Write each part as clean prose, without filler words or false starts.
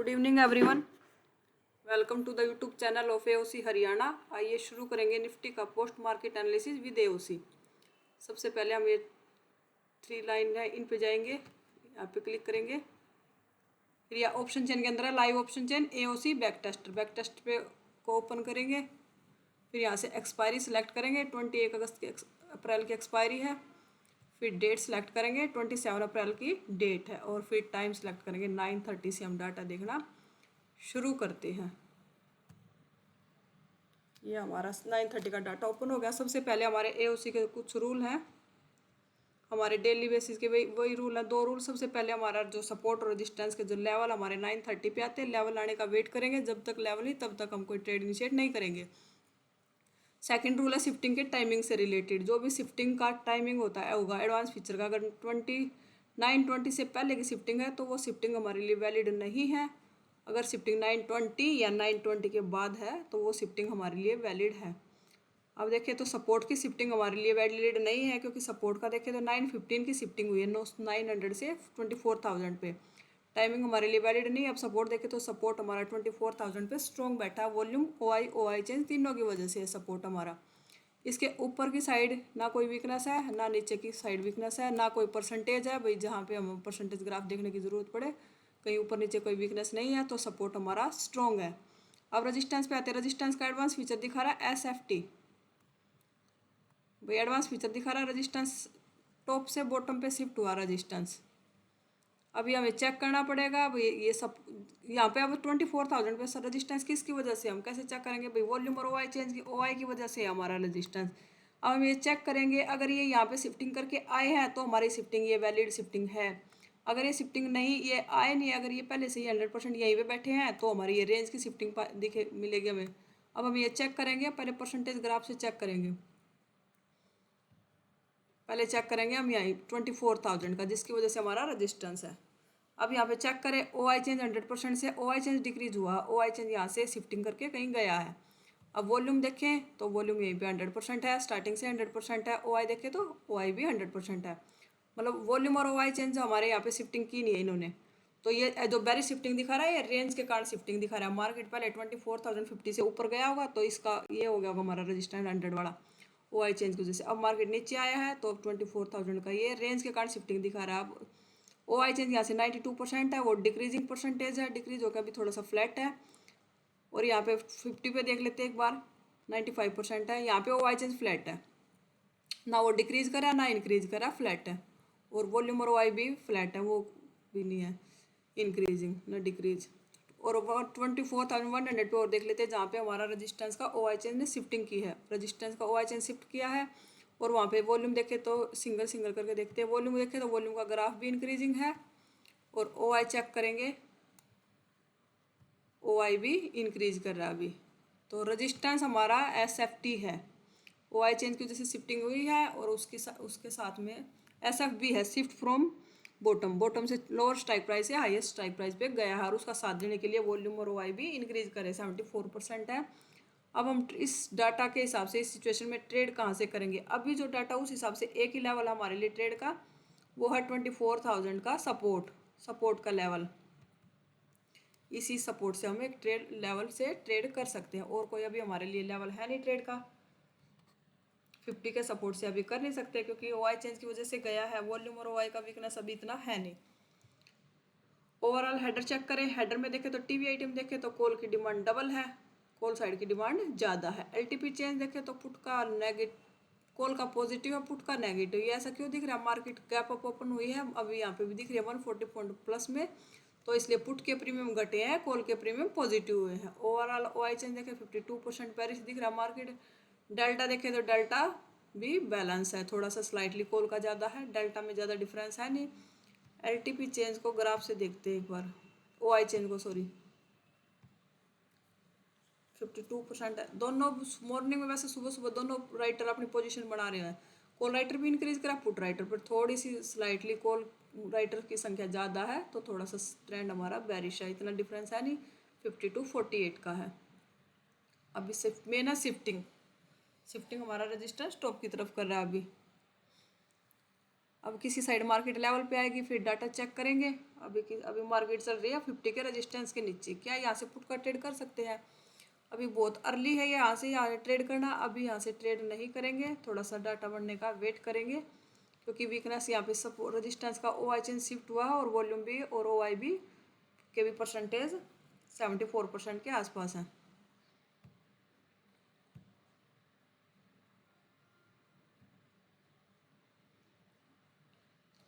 Good evening everyone, welcome to the YouTube channel of AOC Haryana. आइए शुरू करेंगे Nifty का post market analysis with AOC. सबसे पहले हम ये 3 लाइन है, इन पे जाएंगे, यहाँ पे क्लिक करेंगे। फिर यह ऑप्शन चेन के अंदर है live option chain AOC back test पे को ओपन करेंगे। फिर यहाँ से एक्सपायरी सेलेक्ट करेंगे, 21 अप्रैल की एक्सपायरी है। फिर डेट सेलेक्ट करेंगे, 27 अप्रैल की डेट है। और फिर टाइम सेलेक्ट करेंगे, 9:30 से हम डाटा देखना शुरू करते हैं। ये हमारा 9:30 का डाटा ओपन हो गया। सबसे पहले हमारे एओसी के कुछ रूल हैं, हमारे डेली बेसिस के वही रूल हैं। 2 रूल। सबसे पहले हमारा जो सपोर्ट और रेजिस्टेंस के जो लेवल हमारे 9:30 पे आते हैं, लेवल आने का वेट करेंगे। जब तक लेवल नहीं तब तक हम कोई ट्रेड इनिशिएट नहीं करेंगे। सेकंड रूल है शिफ्टिंग के टाइमिंग से रिलेटेड। जो भी शिफ्टिंग का टाइमिंग होता है होगा एडवांस फीचर का, अगर 9:20 से पहले की शिफ्टिंग है तो वो शिफ्टिंग हमारे लिए वैलिड नहीं है। अगर शिफ्टिंग 9:20 या 9:20 के बाद है तो वो शिफ्टिंग हमारे लिए वैलिड है। अब देखिए तो सपोर्ट की शिफ्टिंग हमारे लिए वैलिड नहीं है, क्योंकि सपोर्ट का देखिए तो 9:15 की शिफ्टिंग हुई है 900 से 24,000 पे। टाइमिंग हमारे लिए वैलिड नहीं है। अब सपोर्ट देखें तो सपोर्ट हमारा 24,000 पे स्ट्रॉन्ग बैठा है। वॉल्यूम ओ आई चेंज तीनों की वजह से है सपोर्ट हमारा। इसके ऊपर की साइड ना कोई वीकनेस है, ना नीचे की साइड वीकनेस है, ना कोई परसेंटेज है भाई जहाँ पे हम परसेंटेज ग्राफ देखने की ज़रूरत पड़े। कहीं ऊपर नीचे कोई वीकनेस नहीं है, तो सपोर्ट हमारा स्ट्रॉन्ग है। अब रजिस्टेंस पे आते हैं। रजिस्टेंस का एडवांस फीचर दिखा रहा है SFT भाई। एडवांस फीचर दिखा रहा है रजिस्टेंस, टॉप से बॉटम पे शिफ्ट हुआ रजिस्टेंस। अभी हमें चेक करना पड़ेगा भाई ये सब। यहाँ पे अब 24,000 पे सर रजिस्टेंस किसकी वजह से, हम कैसे चेक करेंगे भाई? वॉल्यूम और ओआई चेंज की, ओआई की वजह से हमारा रजिस्टेंस। अब हम ये चेक करेंगे, अगर ये यहाँ पे शिफ्टिंग करके आए हैं तो हमारी शिफ्टिंग ये वैलिड शिफ्टिंग है। अगर ये शिफ्टिंग नहीं, ये आए नहीं, अगर ये पहले से ही 100% यहीं पे बैठे हैं तो हमारी ये रेंज की शिफ्टिंग दिखे मिलेगी हमें। अब हम ये चेक करेंगे, पहले परसेंटेज ग्राफ से चेक करेंगे। पहले चेक करेंगे हम यहाँ 24,000 का, जिसकी वजह से हमारा रजिस्टेंस है। अब यहाँ पे चेक करें ओ आई चेंज 100% से ओ आई चेंज डिक्रीज हुआ, ओ आई चेंज यहाँ से शिफ्टिंग करके कहीं गया है। अब वॉल्यूम देखें तो वॉल्यूम यहीं पे 100% है, स्टार्टिंग से 100% है। ओ आई देखें तो ओ आई भी 100% है। मतलब वॉल्यूम और ओ आई चेंज हमारे यहाँ पे शिफ्टिंग की नहीं है इन्होंने। तो ये जो बेरी शिफ्टिंग दिखा रहा है ये रेंज के कारण शिफ्टिंग दिखा रहा है। मार्केट पहले 24,050 से ऊपर गया होगा तो इसका ये हो गया होगा हमारा रजिस्टेंस 100 वाला ओ आई चेंज की वजह से। अब मार्केट नीचे आया है तो अब 24,000 का ये रेंज के कारण शिफ्टिंग दिखा रहा है। अब ओ आई चेंज यहाँ से 92% है, वो डिक्रीजिंग परसेंटेज है, डिक्रीज होकर अभी थोड़ा सा फ्लैट है। और यहाँ पे 50 पे देख लेते हैं एक बार, 95% है। यहाँ पे ओ आई चेंज फ्लैट है, ना वो डिक्रीज करा ना इंक्रीज करा, फ्लैट है। और वॉल्यूम और ओ आई भी फ्लैट है, वो भी नहीं है इंक्रीजिंग ना डिक्रीज। और 24,100 पे और देख लेते हैं जहाँ पे हमारा रजिस्टेंस का ओ आई चेंज ने शिफ्टिंग की है। रजिस्टेंस का ओ आई चेंज शिफ्ट किया है। और वहाँ पे वॉल्यूम देखे तो सिंगल सिंगल करके देखते हैं। वॉल्यूम देखे तो वॉल्यूम का ग्राफ भी इंक्रीजिंग है। और ओ आई चेक करेंगे, ओ आई भी इंक्रीज कर रहा है अभी। तो रजिस्टेंस हमारा SFT है, ओ आई चेंज की वजह से शिफ्टिंग हुई है। और उसके साथ में SF भी है, शिफ्ट फ्रॉम बॉटम से लोअर स्ट्राइक प्राइस से हाईएस्ट स्ट्राइक प्राइस पे गया है। और उसका साथ देने के लिए वॉल्यूम और ओ आई भी इंक्रीज करे, 74% है। अब हम इस डाटा के हिसाब से इस सिचुएशन में ट्रेड कहाँ से करेंगे? अभी जो डाटा उस हिसाब से एक ही लेवल हमारे लिए ट्रेड का वो है 24,000 का सपोर्ट का लेवल। इसी सपोर्ट से हम एक ट्रेड लेवल से ट्रेड कर सकते हैं, और कोई अभी हमारे लिए लेवल है नहीं ट्रेड का। 50 के सपोर्ट से अभी कर नहीं सकते, क्योंकि ओ आई चेंज की वजह से गया है। वॉल्यूम और ओ आई का वीकनेस अभी इतना है नहीं। ओवरऑल हेडर चेक करें। हेडर में देखें तो टीवी आइटम देखें तो कॉल की डिमांड डबल है, कॉल साइड की डिमांड ज़्यादा है। एलटीपी चेंज देखें तो पुट का नेगेटिव, कॉल का पॉजिटिव है, पुट का नेगेटिव। ये ऐसा क्यों दिख रहा है? मार्केट गैप अप ओपन हुई है, अभी यहाँ पे भी दिख रही है 140 पॉइंट प्लस में, तो इसलिए पुट के प्रीमियम घटे हैं, कॉल के प्रीमियम पॉजिटिव हुए हैं। ओवरऑल ओ आई चेंज देखें 52% पेरिस दिख रहा है मार्केट। डेल्टा देखें तो डेल्टा भी बैलेंस है, थोड़ा सा स्लाइटली कॉल का ज़्यादा है, डेल्टा में ज़्यादा डिफरेंस है नहीं। एलटीपी चेंज को ग्राफ से देखते हैं एक बार, ओ आई चेंज को सॉरी, 52% है। दोनों मॉर्निंग में वैसे सुबह सुबह दोनों राइटर अपनी पोजीशन बना रहे हैं। कॉल राइटर भी इंक्रीज करा, पुट राइटर पर थोड़ी सी स्लाइटली कॉल राइटर की संख्या ज़्यादा है, तो थोड़ा सा ट्रेंड हमारा बेरिश है, इतना डिफरेंस है नहीं, 52-48 का है। अब इससे मेन है शिफ्टिंग हमारा रजिस्टर स्टॉप की तरफ कर रहा है अभी। अब किसी साइड मार्केट लेवल पे आएगी, फिर डाटा चेक करेंगे। अभी मार्केट चल रही है 50 के रेजिस्टेंस के नीचे, क्या यहाँ से पुट का ट्रेड कर सकते हैं? अभी बहुत अर्ली है यहाँ ट्रेड करना, अभी यहाँ से ट्रेड नहीं करेंगे, थोड़ा सा डाटा बढ़ने का वेट करेंगे, क्योंकि वीकनेस यहाँ पे सपोर्ट रेजिस्टेंस का ओ आई चेन शिफ्ट हुआ है, और वॉल्यूम भी और ओ आई भी के भी परसेंटेज 74% के आसपास है।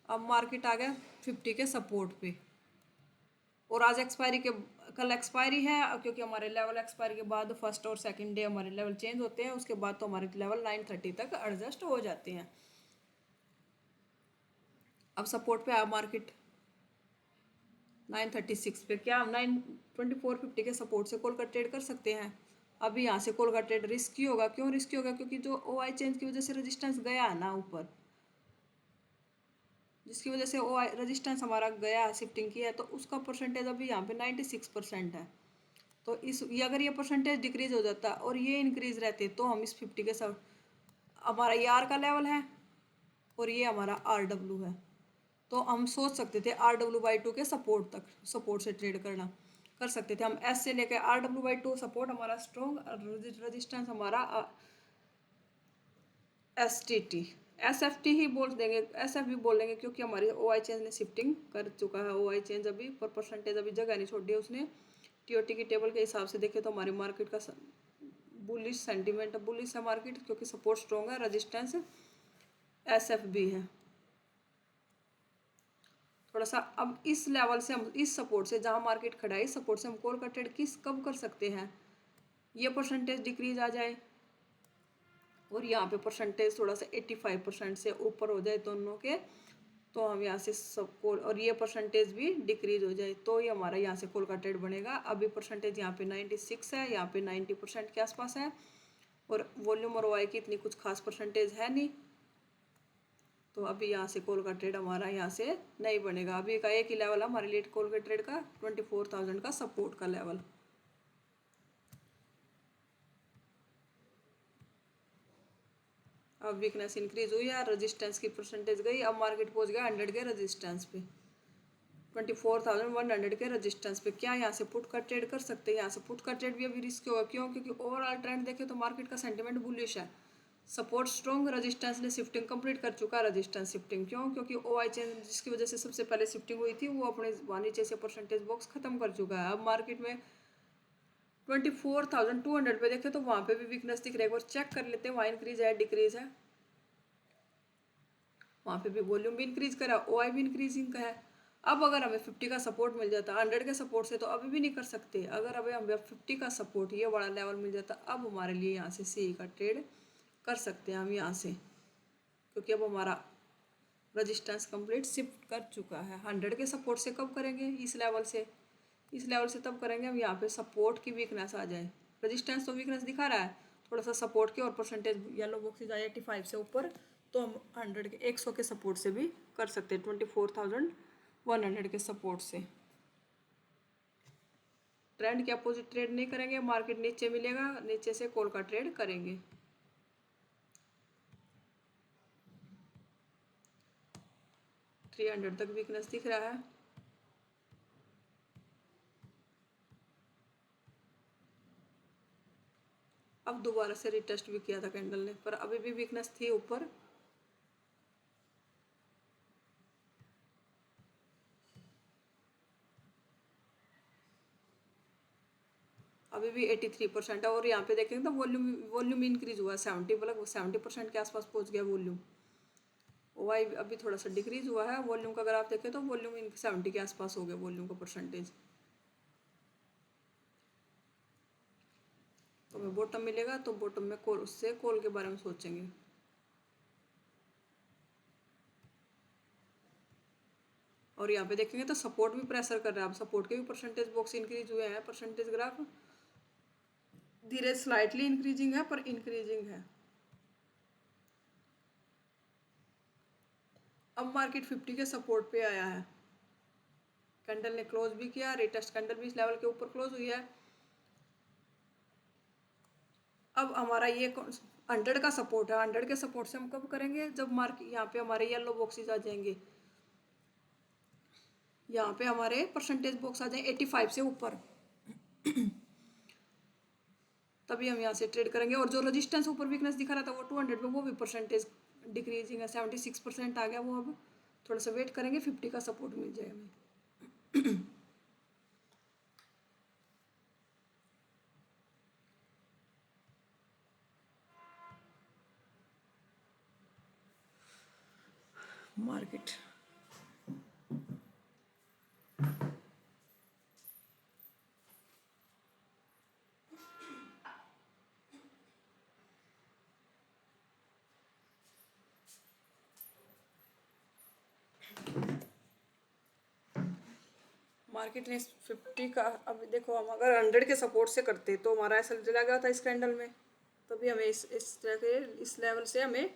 अब मार्केट आ गया 50 के सपोर्ट पे, और आज एक्सपायरी के कल एक्सपायरी है, क्योंकि हमारे लेवल एक्सपायरी के बाद फर्स्ट और सेकंड डे हमारे लेवल चेंज होते हैं, उसके बाद तो हमारे लेवल 930 तक एडजस्ट हो जाते हैं। अब सपोर्ट पे आया मार्केट 936 पे, क्या हम 92450 के सपोर्ट से कॉल का ट्रेड कर सकते हैं? अभी यहाँ से कॉल का ट्रेड रिस्की होगा। क्यों रिस्की होगा? क्योंकि जो ओ आई चेंज की वजह से रेजिस्टेंस गया है ना ऊपर, जिसकी वजह से ओ आई रेजिस्टेंस हमारा गया है, शिफ्टिंग की है, तो उसका परसेंटेज अभी यहाँ पे 96% है। तो ये अगर ये परसेंटेज डिक्रीज हो जाता और ये इंक्रीज रहते, तो हम इस 50 के सब, हमारा ये आर का लेवल है और ये हमारा आर डब्ल्यू है, तो हम सोच सकते थे आर डब्ल्यू बाई 2 के सपोर्ट तक, सपोर्ट से ट्रेड करना कर सकते थे हम। एस से लेकर आर डब्ल्यू बाई 2 सपोर्ट हमारा स्ट्रॉन्ग, रेजिस्टेंस हमारा S T T, S F T ही बोल देंगे, एस एफ भी बोल देंगे, क्योंकि हमारी ओ आई चेंज ने शिफ्टिंग कर चुका है। ओ आई चेंज अभी पर परसेंटेज अभी जगह नहीं छोड़ दी उसने। टी ओ टी की टेबल के हिसाब से देखें तो हमारी मार्केट का बुलिश सेंटीमेंट, बुलिश है मार्केट, क्योंकि सपोर्ट स्ट्रॉन्ग है, रेजिस्टेंस एस एफ भी है थोड़ा सा। अब इस लेवल से हम, इस सपोर्ट से जहाँ मार्केट खड़ा है, इस सपोर्ट से हम कॉल का ट्रेड कब कर सकते हैं? ये परसेंटेज डिक्रीज आ जाए और यहाँ पे परसेंटेज थोड़ा सा 85% से ऊपर हो जाए दोनों के, तो हम यहाँ से सब कॉल, और ये परसेंटेज भी डिक्रीज हो जाए, तो ये हमारा यहाँ से कॉल का ट्रेड बनेगा। अभी परसेंटेज यहाँ पे 96 है, यहाँ पे 90% के आसपास है, और वॉल्यूम और वाई की इतनी कुछ खास परसेंटेज है नहीं, तो अभी यहाँ से कॉल का ट्रेड हमारा यहाँ से नहीं बनेगा। अभी का एक ही लेवल है हमारे लिए कॉल के ट्रेड का, 24,000 का सपोर्ट का लेवल। अब वीकनेस इंक्रीज हुई है, रेजिस्टेंस की परसेंटेज गई, अब मार्केट पहुंच गया 100 के रेजिस्टेंस पे, 24,100 के रेजिस्टेंस पे। क्या यहाँ से पुट का ट्रेड कर सकते हैं? यहाँ से पुट का ट्रेड भी अभी रिस्क होगा। क्यों? क्योंकि ओवरऑल ट्रेंड देखें तो मार्केट का सेंटीमेंट बुलिश है, सपोर्ट स्ट्रॉन्ग, रेजिस्टेंस ने शिफ्टिंग कंप्लीट कर चुका है, रेजिस्टेंस शिफ्टिंग। क्यों? क्योंकि ओ आई चेन जिसकी वजह से सबसे पहले शिफ्टिंग हुई थी, वो अपने वहाँ नीचे से परसेंटेज बॉक्स खत्म कर चुका है। अब मार्केट में 24,200 पे देखे तो वहाँ पे भी वीकनेस दिख रहा है, एक बार चेक कर लेते हैं, वहाँ इंक्रीज है डिक्रीज है, वहाँ पे भी वॉल्यूम भी इंक्रीज करा, ओ आई भी इंक्रीजिंग का है। अब अगर हमें 50 का सपोर्ट मिल जाता, 100 के सपोर्ट से तो अभी भी नहीं कर सकते, अगर अभी हमें 50 का सपोर्ट ये बड़ा लेवल मिल जाता, अब हमारे लिए यहाँ से सी का ट्रेड कर सकते हैं हम यहाँ से, क्योंकि अब हमारा रजिस्टेंस कंप्लीट शिफ्ट कर चुका है। 100 के सपोर्ट से कब करेंगे? इस लेवल से, इस लेवल से तब करेंगे हम यहाँ पे सपोर्ट की वीकनेस आ जाए। रजिस्टेंस तो वीकनेस दिखा रहा है, थोड़ा सा सपोर्ट के और परसेंटेज येलो बॉक्स जाए 85 से ऊपर, तो हम 100 के 100 के सपोर्ट से भी कर सकते हैं, 24,100 के सपोर्ट से। ट्रेंड के अपोजिट ट्रेड नहीं करेंगे, मार्केट नीचे मिलेगा, नीचे से कॉल का ट्रेड करेंगे। थ्री 300 तक वीकनेस दिख रहा है। अब दोबारा से रिटेस्ट भी किया था कैंडल ने, पर अभी भी वीकनेस थी ऊपर। अभी भी 83% है, और यहाँ पे देखेंगे तो वॉल्यूम इंक्रीज हुआ, 70 मतलब 70% के आसपास पहुँच गया वॉल्यूम। वाई अभी थोड़ा सा डिक्रीज हुआ है, वॉल्यूम का अगर आप देखें तो वॉल्यूम 70 के आसपास हो गया वॉल्यूम का परसेंटेज। तो हमें बॉटम मिलेगा, तो बॉटम में कॉल, उससे कॉल के बारे में सोचेंगे। और यहाँ पे देखेंगे तो सपोर्ट भी प्रेशर कर रहा है, अब सपोर्ट के भी परसेंटेज बॉक्स इंक्रीज हुए हैं, परसेंटेज ग्राफ धीरे स्लाइटली इंक्रीजिंग है, पर इंक्रीजिंग है। अब मार्केट 50 के सपोर्ट पे आया है, कैंडल ने क्लोज भी किया, रिटेस्ट कैंडल भी इस लेवल के ऊपर क्लोज हुई है। अब हमारा ये 100 का सपोर्ट है, 100 के सपोर्ट से हम कब करेंगे, जब मार्केट यहाँ पे हमारे येलो बॉक्सेज आ जाएंगे, यहाँ पे हमारे परसेंटेज बॉक्स आ जाएंगे 85 से ऊपर, तभी हम यहाँ से ट्रेड करेंगे। और जो रजिस्टेंस ऊपर वीकनेस दिखा रहा था वो 200 पे, वो भी परसेंटेज डिक्रीजिंग है, 76% आ गया वो। अब थोड़ा सा वेट करेंगे, 50 का सपोर्ट मिल जाए हमें। मार्केट मार्केट ने 50 का, अब देखो हम अगर 100 के सपोर्ट से करते तो हमारा ऐसा चला गया था इस कैंडल में, तभी हमें इस तरह के इस लेवल से हमें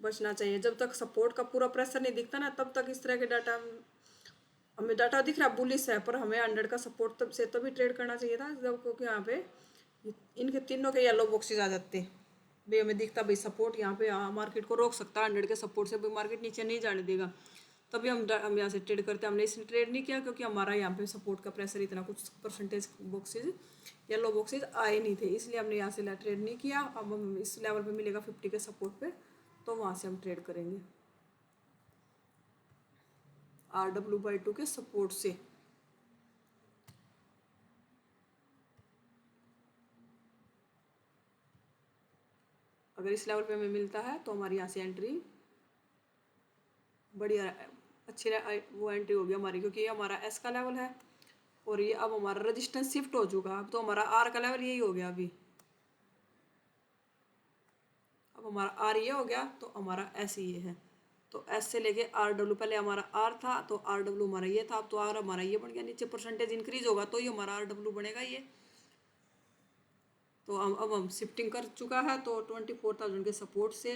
बचना चाहिए। जब तक सपोर्ट का पूरा प्रेशर नहीं दिखता ना, तब तक इस तरह के डाटा हमें डाटा दिख रहा बुलिश है, पर हमें 100 का सपोर्ट तब से तभी ट्रेड करना चाहिए था जब, क्योंकि यहाँ पे इनके तीनों के येलो बॉक्सेज आ जाते भाई, हमें दिखता भाई सपोर्ट यहाँ पे मार्केट को रोक सकता है, 100 के सपोर्ट से भाई मार्केट नीचे नहीं जाने देगा, तभी हम यहाँ से ट्रेड करते हैं। हमने इसलिए ट्रेड नहीं किया क्योंकि हमारा यहाँ पे सपोर्ट का प्रेशर इतना, कुछ परसेंटेज बॉक्सेज येलो बॉक्सेज आए नहीं थे, इसलिए हमने यहाँ से ट्रेड नहीं किया। अब हम इस लेवल पे मिलेगा 50 के सपोर्ट पे, तो वहाँ से हम ट्रेड करेंगे RW/2 के सपोर्ट से। अगर इस लेवल पे हमें मिलता है तो हमारी यहाँ से एंट्री बढ़िया अच्छी वो एंट्री होगी हमारी, क्योंकि ये हमारा एस का लेवल है और ये अब हमारा रजिस्टेंस शिफ्ट हो चुका। अब तो हमारा आर का लेवल यही हो गया अभी, अब हमारा आर ये हो गया तो हमारा एस ये है। तो एस से लेके RW, पहले हमारा आर था तो RW हमारा ये था, अब तो आर हमारा ये बन गया। नीचे परसेंटेज इंक्रीज होगा तो ये हमारा RW बनेगा ये। तो अब हम शिफ्टिंग कर चुका है, तो 24,000 के सपोर्ट से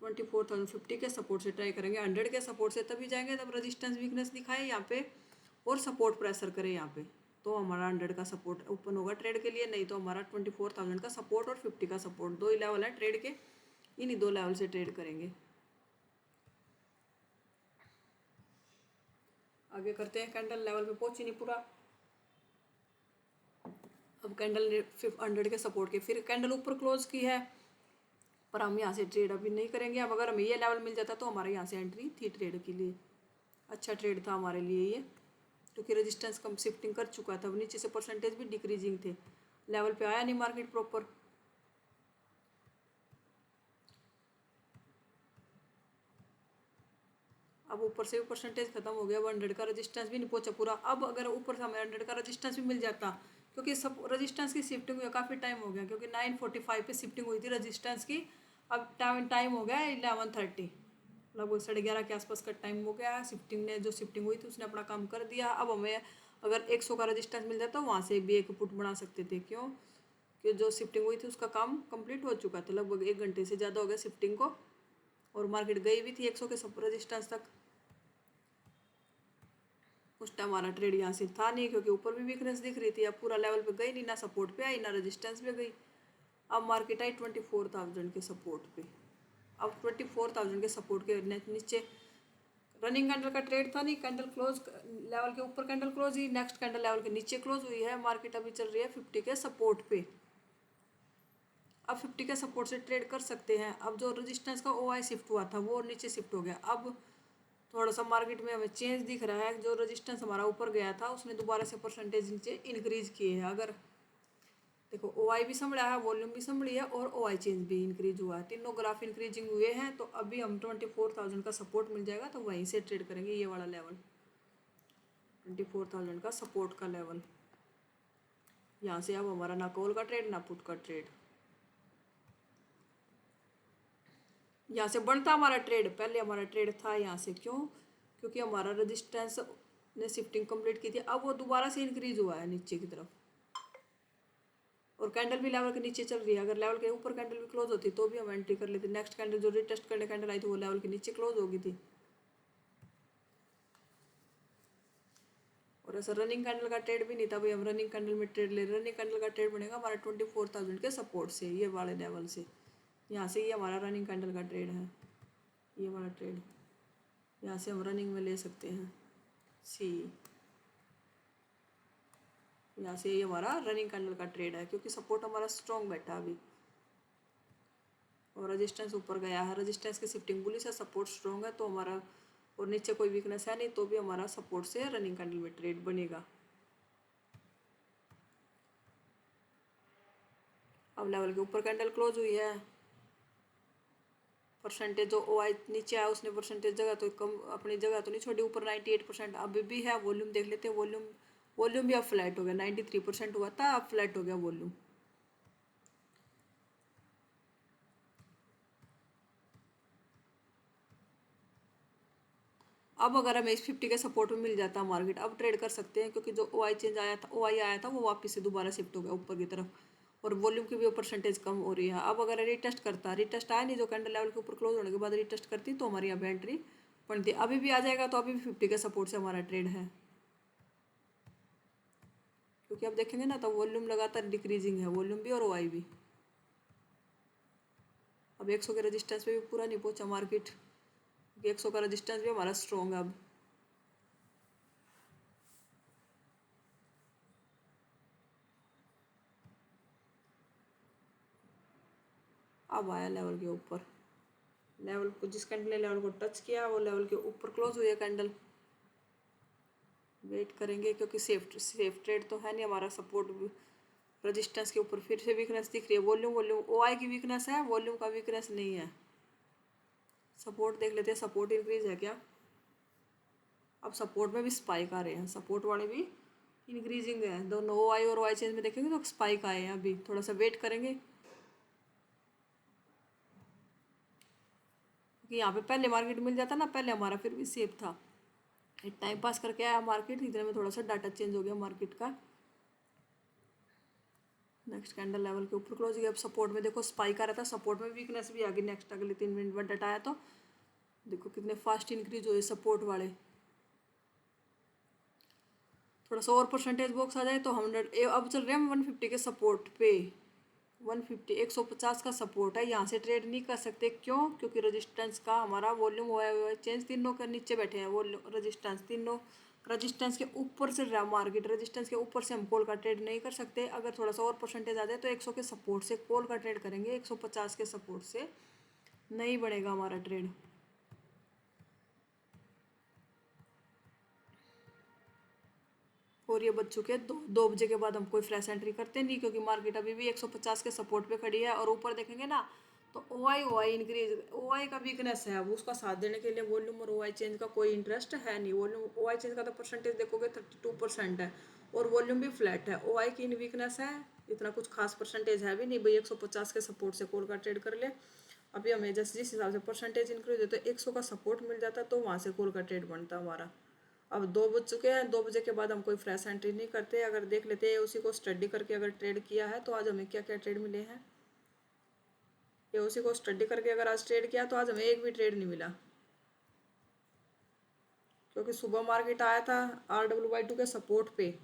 24,050 के सपोर्ट से ट्राई करेंगे। 100 के सपोर्ट से तभी जाएंगे जब रजिस्टेंस वीकनेस दिखाए यहाँ पे और सपोर्ट प्रेशर करे यहाँ पे, तो हमारा 100 का सपोर्ट ओपन होगा ट्रेड के लिए। नहीं तो हमारा 24,000 का सपोर्ट और 50 का सपोर्ट, दो ही लेवल है ट्रेड के, इन्हीं दो लेवल से ट्रेड करेंगे। आगे करते हैं, कैंडल लेवल पे पहुंची नहीं पूरा। अब कैंडल ने 100 के सपोर्ट के फिर कैंडल ऊपर क्लोज की है, पर हम यहाँ से ट्रेड अभी नहीं करेंगे। अब अगर हमें ये लेवल मिल जाता तो हमारे यहाँ से एंट्री थी ट्रेड के लिए, अच्छा ट्रेड था हमारे लिए ये, क्योंकि रेजिस्टेंस कम शिफ्टिंग कर चुका था। नीचे से परसेंटेज भी डिक्रीजिंग थे, लेवल पे आया नहीं मार्केट प्रॉपर। अब ऊपर से भी परसेंटेज खत्म हो गया, अब 100 का रजिस्टेंस भी नहीं पहुंचा पूरा। अब अगर ऊपर से हमें 100 का रजिस्टेंस भी मिल जाता, क्योंकि सब रजिस्टेंस की शिफ्टिंग हुई काफ़ी टाइम हो गया, क्योंकि 9:45 पे शिफ्टिंग हुई थी रजिस्टेंस की। अब टाइम हो गया 11:30, लगभग 11:30 के आसपास का टाइम हो गया। शिफ्टिंग ने जो शिफ्टिंग हुई थी उसने अपना काम कर दिया। अब हमें अगर 100 का रजिस्टेंस मिल जाता तो वहाँ से भी एक पुट बना सकते थे, क्यों कि जो शिफ्टिंग हुई थी उसका काम कंप्लीट हो चुका था, लगभग 1 घंटे से ज़्यादा हो गया शिफ्टिंग को, और मार्केट गई भी थी 100 के सब रजिस्टेंस तक। उस टाइम हमारा ट्रेड यहाँ से था नहीं, क्योंकि ऊपर भी वीकनेस दिख रही थी। अब पूरा लेवल पे गई नहीं, ना सपोर्ट पे आई ना रेजिस्टेंस पे गई। अब मार्केट आई 24,000 के सपोर्ट पे। अब 24,000 के सपोर्ट के नीचे रनिंग कैंडल का ट्रेड था नहीं, कैंडल क्लोज लेवल के ऊपर कैंडल क्लोज हुई, नेक्स्ट कैंडल लेवल के नीचे क्लोज हुई है। मार्केट अभी चल रही है 50 के सपोर्ट पे। अब 50 के सपोर्ट से ट्रेड कर सकते हैं। अब जो रेजिस्टेंस का OI शिफ्ट हुआ था वो नीचे शिफ्ट हो गया। अब थोड़ा सा मार्केट में हमें चेंज दिख रहा है, जो रेजिस्टेंस हमारा ऊपर गया था उसने दोबारा से परसेंटेज नीचे इंक्रीज किए हैं। अगर देखो OI भी संभला है, वॉल्यूम भी संभली है और OI चेंज भी इंक्रीज हुआ है, तीनों ग्राफ इंक्रीजिंग हुए हैं। तो अभी हम 24,000 का सपोर्ट मिल जाएगा तो वहीं से ट्रेड करेंगे। ये वाला लेवल 24,000 का सपोर्ट का लेवल, यहाँ से अब हमारा ना कॉल का ट्रेड ना पुट का ट्रेड। यहाँ से बढ़ता हमारा ट्रेड, पहले हमारा ट्रेड था यहाँ से, क्यों क्योंकि हमारा रेजिस्टेंस ने शिफ्टिंग कंप्लीट की थी। अब वो दोबारा से इंक्रीज हुआ है नीचे की तरफ, और कैंडल भी लेवल के नीचे चल रही है। अगर लेवल के ऊपर कैंडल भी क्लोज होती तो भी हम एंट्री कर लेते। नेक्स्ट कैंडल जो रिटेस्ट करने कैंडल आई थी वो लेवल के नीचे क्लोज हो गई थी। और ऐसा रनिंग कैंडल का ट्रेड भी नहीं था भाई, हम रनिंग कैंडल में ट्रेड ले। रनिंग कैंडल का ट्रेड बनेगा हमारा 24,000 के सपोर्ट से, ये वाले लेवल से। यहाँ से ये हमारा रनिंग कैंडल का ट्रेड है, ये वाला ट्रेड यहाँ से हम रनिंग में ले सकते हैं सी। यहाँ से ये हमारा रनिंग कैंडल का ट्रेड है क्योंकि सपोर्ट हमारा स्ट्रॉन्ग बैठा अभी और रेजिस्टेंस ऊपर गया है। रेजिस्टेंस की शिफ्टिंग बुलिश है, सपोर्ट स्ट्रॉन्ग है तो हमारा, और नीचे कोई वीकनेस है नहीं तो भी हमारा सपोर्ट से रनिंग कैंडल में ट्रेड बनेगा। अब लेवल के ऊपर कैंडल क्लोज हुई है, परसेंटेज जो ओ आई नीचे आया उसने परसेंटेज जगह तो कम, अपनी जगह तो नहीं छोड़ी, ऊपर 98% अभी भी है। वॉल्यूम देख लेते हैं, वॉल्यूम भी अब फ्लैट हो गया, 93% हुआ था अब फ्लैट हो गया वॉल्यूम। अब अगर हमें इस 50 के सपोर्ट में मिल जाता मार्केट, अब ट्रेड कर सकते हैं क्योंकि जो ओ आई चेंज आया था, ओ आई आया था वो वापस से दोबारा शिफ्ट हो गया ऊपर की तरफ और वॉल्यूम की भी परसेंटेज कम हो रही है। अब अगर रिटेस्ट करता, रिटेस्ट आया नहीं, जो कैंडल लेवल के ऊपर क्लोज होने के बाद रिटेस्ट करती तो हमारी यहाँ पे एंट्री बनती। अभी भी आ जाएगा तो अभी भी 50 के सपोर्ट से हमारा ट्रेड है क्योंकि अब देखेंगे ना तो वॉल्यूम लगातार डिक्रीजिंग है, वॉल्यूम भी और ओ आई भी। अब 100 के रेजिस्टेंस पे भी पूरा नहीं पहुंचा मार्केट, 100 का रेजिस्टेंस भी हमारा स्ट्रॉन्ग है। अब आया लेवल के ऊपर, लेवल को जिस कैंडल ने लेवल को टच किया वो लेवल के ऊपर क्लोज हुई है कैंडल। वेट करेंगे क्योंकि सेफ ट्रेड तो है नहीं हमारा, सपोर्ट रेजिस्टेंस के ऊपर फिर से वीकनेस दिख रही है। वॉल्यूम ओ आई की वीकनेस है, वॉल्यूम का वीकनेस नहीं है। सपोर्ट देख लेते हैं, सपोर्ट इंक्रीज है क्या। अब सपोर्ट में भी स्पाइक आ रहे हैं, सपोर्ट वाले भी इंक्रीजिंग है दोनों, ओ आई और वाई चेंज में देखेंगे तो स्पाइक आए हैं। अभी थोड़ा सा वेट करेंगे क्योंकि यहाँ पे पहले मार्केट मिल जाता ना, पहले हमारा फिर भी सेफ था। टाइम पास करके आया मार्केट, इतने में थोड़ा सा डाटा चेंज हो गया मार्केट का। नेक्स्ट कैंडल लेवल के ऊपर क्लोज गया। अब सपोर्ट में देखो स्पाइक आ रहा था, सपोर्ट में वीकनेस भी आ गई। नेक्स्ट अगले 3 मिनट बाद डाटा आया तो देखो कितने फास्ट इंक्रीज हुए सपोर्ट वाले। थोड़ा सा और परसेंटेज बॉक्स आ जाए तो 100, अब चल रहे हैं 150 के सपोर्ट पे। 150 150 का सपोर्ट है, यहाँ से ट्रेड नहीं कर सकते। क्यों? क्योंकि रेजिस्टेंस का हमारा वॉल्यूम हुआ है चेंज, तीनों के नीचे बैठे हैं वो रेजिस्टेंस, तीनों रेजिस्टेंस के ऊपर से रहा मार्केट, रेजिस्टेंस के ऊपर से हम कॉल का ट्रेड नहीं कर सकते। अगर थोड़ा सा और परसेंटेज आ जाए तो 100 के सपोर्ट से कॉल का ट्रेड करेंगे, 150 के सपोर्ट से नहीं बढ़ेगा हमारा ट्रेड। और ये बज चुके हैं 2 बजे के बाद हम कोई फ्रेश एंट्री करते नहीं क्योंकि मार्केट अभी भी 150 के सपोर्ट पे खड़ी है। और ऊपर देखेंगे ना तो ओ आई इंक्रीज, ओ आई का वीकनेस है, अब उसका साथ देने के लिए वॉल्यूम और ओ आई चेंज का कोई इंटरेस्ट है नहीं। वॉल्यूम ओ आई चेंज का तो परसेंटेज देखोगे 32% है और वॉल्यूम भी फ्लैट है। ओ आई की वीकनेस है, इतना कुछ खास परसेंटेज है भी नहीं भाई 150 के सपोर्ट से कॉल का ट्रेड कर ले। अभी हमें जैसे जिस हिसाब से परसेंटेज इंक्रीज होता है 100 का सपोर्ट मिल जाता तो वहाँ से कॉल का ट्रेड बनता हमारा। अब 2 बज चुके हैं, 2 बजे के बाद हम कोई फ्रेश एंट्री नहीं करते। अगर देख लेते हैं उसी को स्टडी करके अगर ट्रेड किया है तो आज हमें क्या क्या ट्रेड मिले हैं। ये उसी को स्टडी करके अगर आज ट्रेड किया तो आज हमें एक भी ट्रेड नहीं मिला क्योंकि सुबह मार्केट आया था RWY2 के सपोर्ट पे,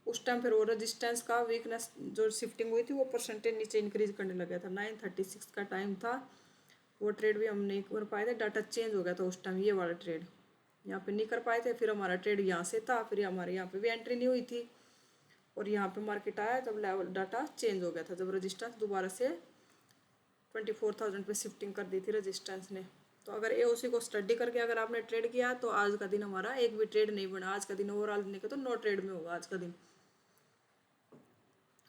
उस टाइम फिर वो रेजिस्टेंस का वीकनेस जो शिफ्टिंग हुई थी वो परसेंटेज नीचे इंक्रीज करने लगा था। 9:36 का टाइम था, वो ट्रेड भी हम नहीं कर पाए थे, डाटा चेंज हो गया था उस टाइम। ये वाला ट्रेड यहाँ पे नहीं कर पाए थे, फिर हमारा ट्रेड यहाँ से था, फिर हमारे यहाँ पे भी एंट्री नहीं हुई थी और यहाँ पे मार्केट आया जब लेवल डाटा चेंज हो गया था, जब रेजिस्टेंस दोबारा से 24,000 पे शिफ्टिंग कर दी थी रेजिस्टेंस ने। तो अगर ये उसी को स्टडी करके अगर आपने ट्रेड किया तो आज का दिन हमारा एक भी ट्रेड नहीं बना। आज का दिन ओवरऑल दिन के तो नो ट्रेड में होगा आज का दिन।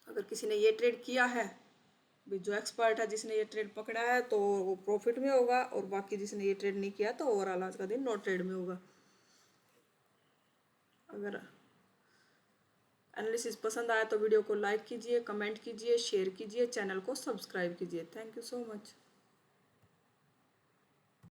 अगर किसी ने ये ट्रेड किया है भी, जो एक्सपर्ट है जिसने ये ट्रेड पकड़ा है तो वो प्रॉफिट में होगा, और बाकी जिसने ये ट्रेड नहीं किया तो ओवरऑल आज का दिन नो ट्रेड में होगा। अगर एनालिसिस पसंद आया तो वीडियो को लाइक कीजिए, कमेंट कीजिए, शेयर कीजिए, चैनल को सब्सक्राइब कीजिए। Thank you so much.